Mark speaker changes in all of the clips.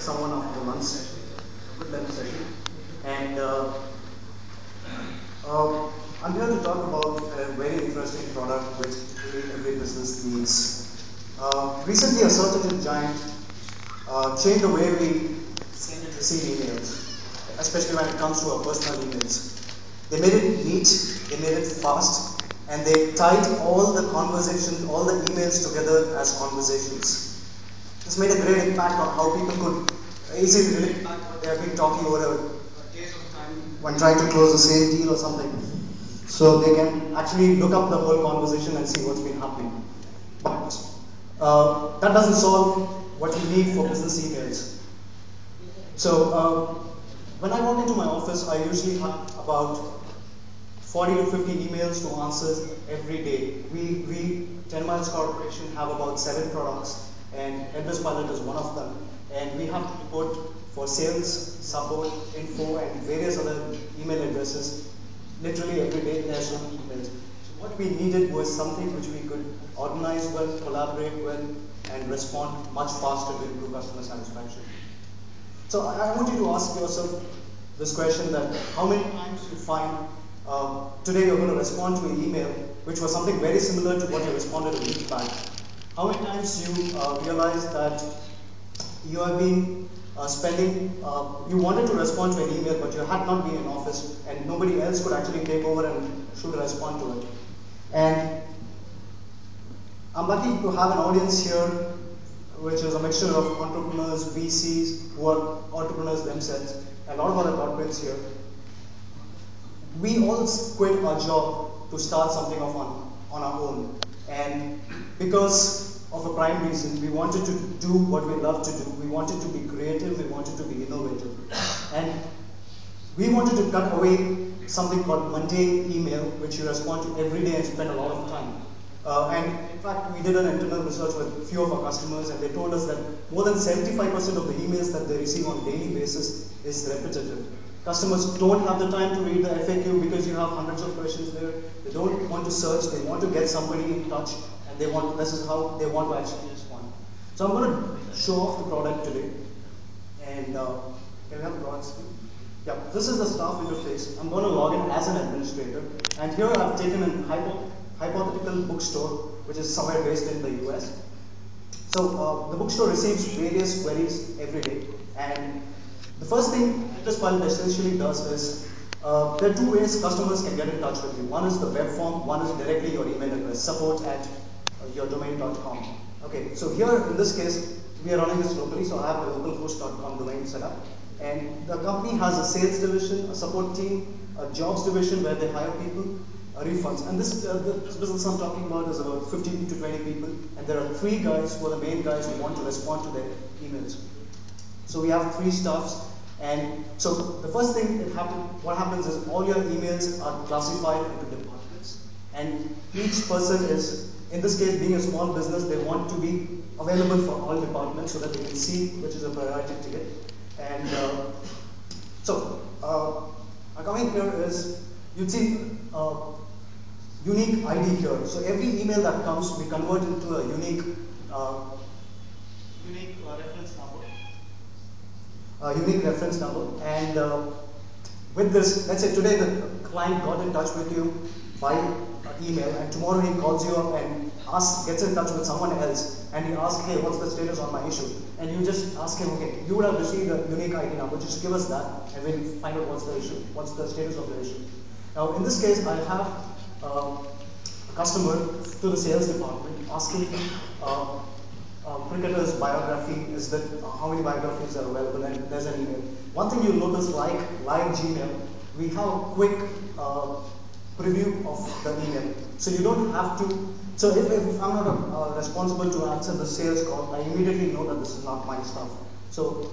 Speaker 1: someone after the lunch session, good lunch session, and I'm here to talk about a very interesting product which really every business needs. Recently, a search engine giant changed the way we send and receive emails, especially when it comes to our personal emails. They made it neat, they made it fast, and they tied all the conversations, all the emails together as conversations. This made a great impact on how people could easily relate back what they have been talking over days of time when trying to close the same deal or something. So they can actually look up the whole conversation and see what's been happening. But that doesn't solve what you need for business emails. So when I walk into my office, I usually have about 40 to 50 emails to answer every day. We 10 Miles Corporation have about 7 products, and helpDeskPilot is one of them. And we have to report for sales, support, info, and various other email addresses. Literally every day there are so many emails. So what we needed was something which we could organize well, collaborate well, and respond much faster to improve customer satisfaction. So I want you to ask yourself this question: that how many times you find today you're going to respond to an email which was something very similar to what you responded a week back. How many times you realize that you have been you wanted to respond to an email but you had not been in office and nobody else could actually take over and should respond to it. And I'm lucky to have an audience here which is a mixture of entrepreneurs, VCs, who are entrepreneurs themselves, and a lot of other corporates here. We all quit our job to start something off on our own. And because of a prime reason, we wanted to do what we love to do. We wanted to be creative, we wanted to be innovative. And we wanted to cut away something called mundane email, which you respond to every day and spend a lot of time. And in fact, we did an internal research with a few of our customers, and they told us that more than 75% of the emails that they receive on a daily basis is repetitive. Customers don't have the time to read the FAQ because you have hundreds of questions there. They don't want to search, they want to get somebody in touch, and this is how they want to actually respond. So I'm going to show off the product today. And can we have the product screen? Yeah, this is the staff interface. I'm going to log in as an administrator. And here I've taken a hypothetical bookstore, which is somewhere based in the US. So the bookstore receives various queries every day. And the first thing helpDeskPilot essentially does is, there are 2 ways customers can get in touch with you. One is the web form, one is directly your email address, support@yourdomain.com. Okay, so here in this case, we are running this locally, so I have a localhost.com domain set up. And the company has a sales division, a support team, a jobs division where they hire people, refunds. And this business I'm talking about is about 15 to 20 people, and there are 3 guys who are the main guys who want to respond to their emails. So we have 3 staffs, and so the first thing what happens is all your emails are classified into departments, and each person is, in this case being a small business, they want to be available for all departments so that they can see which is a priority ticket. And coming here is, you'd see unique ID here. So every email that comes, we convert into a unique reference number. And with this, let's say today the client got in touch with you by email, and tomorrow he calls you up and gets in touch with someone else, and he asks, hey, what's the status on my issue? And you just ask him, okay, you would have received a unique ID number, just give us that, and we'll find out what's the issue, what's the status of the issue. Now, in this case, I have a customer to the sales department asking cricketer's biography, is that how many biographies are available, and there's an email. One thing you'll notice, like Gmail, we have a quick preview of the email. So you don't have to, so if I'm not responsible to answer the sales call, I immediately know that this is not my stuff. So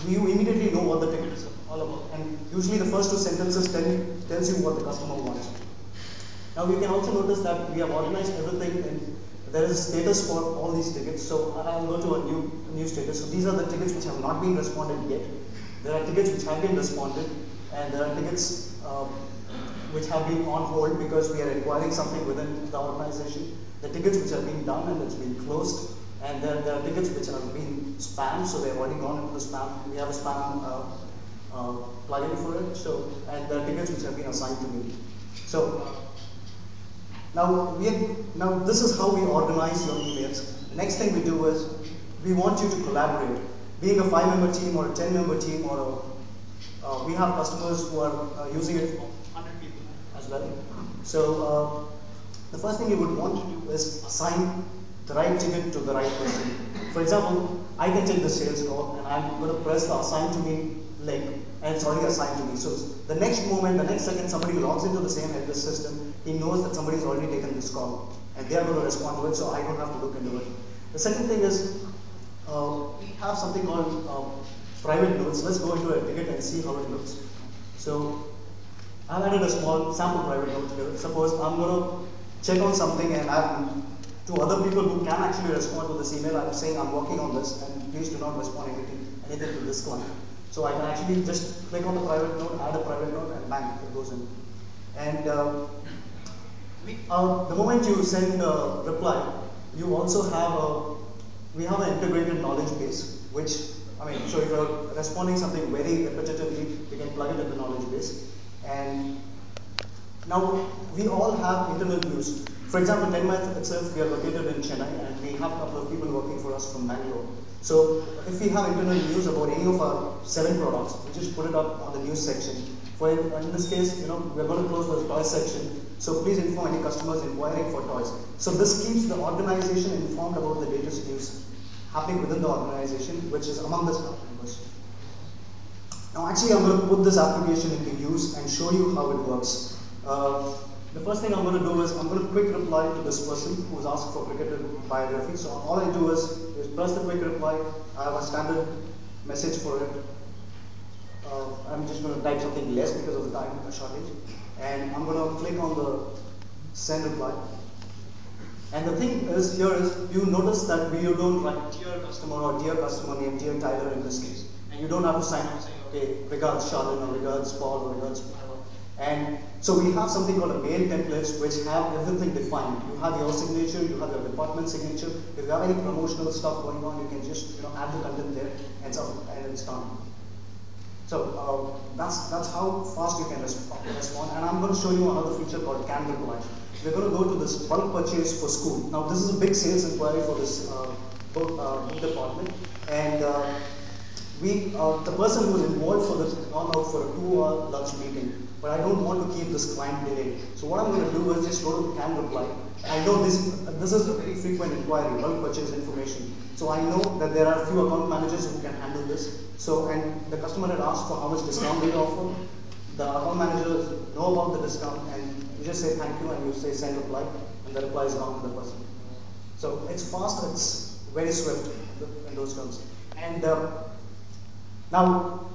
Speaker 1: you immediately know what the ticket is all about. And usually the first 2 sentences tells you what the customer wants. Now you can also notice that we have organized everything, and there is a status for all these tickets. So I'll go to a new status. So these are the tickets which have not been responded yet. There are tickets which have been responded, and there are tickets which have been on hold because we are acquiring something within the organization. The tickets which have been done and it's been closed, and there are tickets which have been spam, so they've already gone into the spam. We have a spam plugin for it, so, and the tickets which have been assigned to me. So now this is how we organize your emails. The next thing we do is we want you to collaborate. Being a 5-member team or a 10-member team, or we have customers who are using it for 100 people as well. So the first thing you would want to do is assign the right ticket to the right person. For example, I can take the sales call and I'm going to press the assign to me link, and it's already assigned to me. So the next moment, the next second somebody logs into the same helpdesk system, he knows that somebody's already taken this call and they are going to respond to it, so I don't have to look into it. The second thing is we have something called private notes. Let's go into a ticket and see how it looks. So I've added a small sample private note here. Suppose I'm going to check on something and I have to other people who can actually respond to this email. I'm saying I'm working on this and please do not respond anything to this client. So I can actually just click on the private note, add a private note, and bang, it goes in. And the moment you send a reply, you also have we have an integrated knowledge base, which, so if you're responding something very repetitively, we can plug it in the knowledge base. And now we all have internal views. For example, 10 itself, we are located in Chennai, and we have a couple of people working for us from Bangalore. So if we have internal news about any of our 7 products, we just put it up on the news section. In this case, we're going to close the toys section, so please inform any customers inquiring for toys. So this keeps the organization informed about the latest news happening within the organization, which is among the staff members. Now actually I'm going to put this application into use and show you how it works. The first thing I'm going to do is I'm going to quick reply to this person who's asked for cricketer biography. So all I do is press the quick reply. I have a standard message for it. I'm just going to type something less because of the time shortage. And I'm going to click on the send reply. And the thing is, you notice that we don't write dear customer or dear customer name, dear Tyler in this case. And you don't have to sign up saying, okay, regards Charlene or regards Paul or regards whatever. And so we have something called a mail templates which have everything defined. You have your signature, you have your department signature. If you have any promotional stuff going on, you can just add the content there and it's done. So that's how fast you can respond. And I'm going to show you another feature called can reply. We're going to go to this bulk purchase for school. Now this is a big sales inquiry for this book department, and the person who is involved for this has gone out for a 2-hour lunch meeting. But I don't want to keep this client delayed. So what I'm going to do is just go to the can reply. I know this is a very frequent inquiry, bulk purchase information. So I know that there are a few account managers who can handle this. So, and the customer had asked for how much discount they offer. The account managers know about the discount, and you just say thank you and you say send reply, and the reply is gone to the person. So it's fast, it's very swift in those terms. And now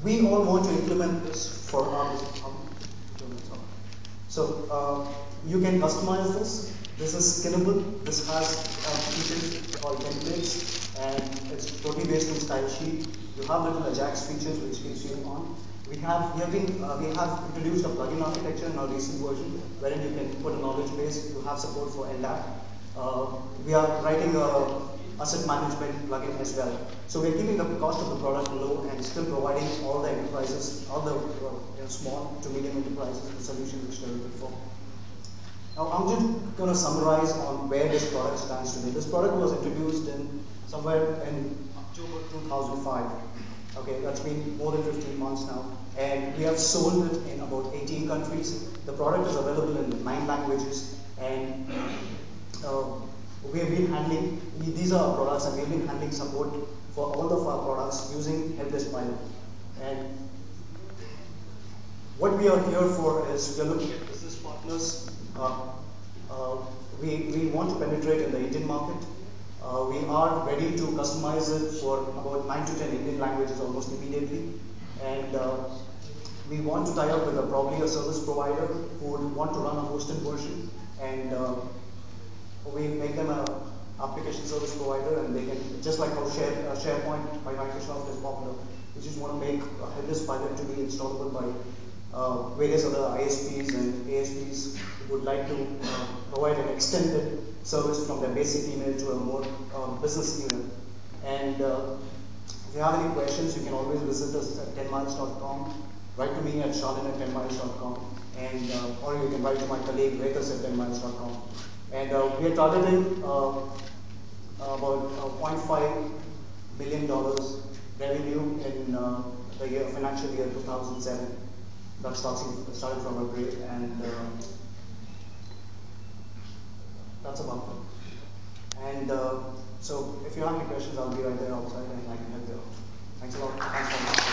Speaker 1: we all want to implement this for our business. So you can customize this. This is skinnable. This has features called templates, and it's totally based on style sheet. You have little Ajax features which keeps you on. We have introduced a plugin architecture in our recent version, wherein you can put a knowledge base. You have support for LDAP. We are writing a asset management plugin as well. So we're keeping the cost of the product low and still providing all the enterprises, all the small to medium enterprises, the solutions which they're looking for. Now I'm just going to summarize on where this product stands today. This product was introduced somewhere in October 2005. Okay, that's been more than 15 months now, and we have sold it in about 18 countries. The product is available in 9 languages, and we have been handling, these are our products, and we have been handling support for all of our products using helpDeskPilot. And what we are here for is we are looking at business partners. We want to penetrate in the Indian market. We are ready to customize it for about 9 to 10 Indian languages almost immediately. And we want to tie up with probably a service provider who would want to run a hosted version. And we make them an application service provider, and they can, just like how SharePoint by Microsoft is popular, we just want to make helpDeskPilot to be installable by various other ISPs and ASPs who would like to provide an extended service from their basic email to a more business email. And if you have any questions, you can always visit us at 10miles.com. Write to me at shalin@10miles.com, and or you can write to my colleague Vekas at 10miles.com. And we are targeting about $0.5 billion revenue in the financial year 2007. That started from a grade, and that's about it. And so if you have any questions, I'll be right there outside and I can help you out. Thanks a lot. Thanks for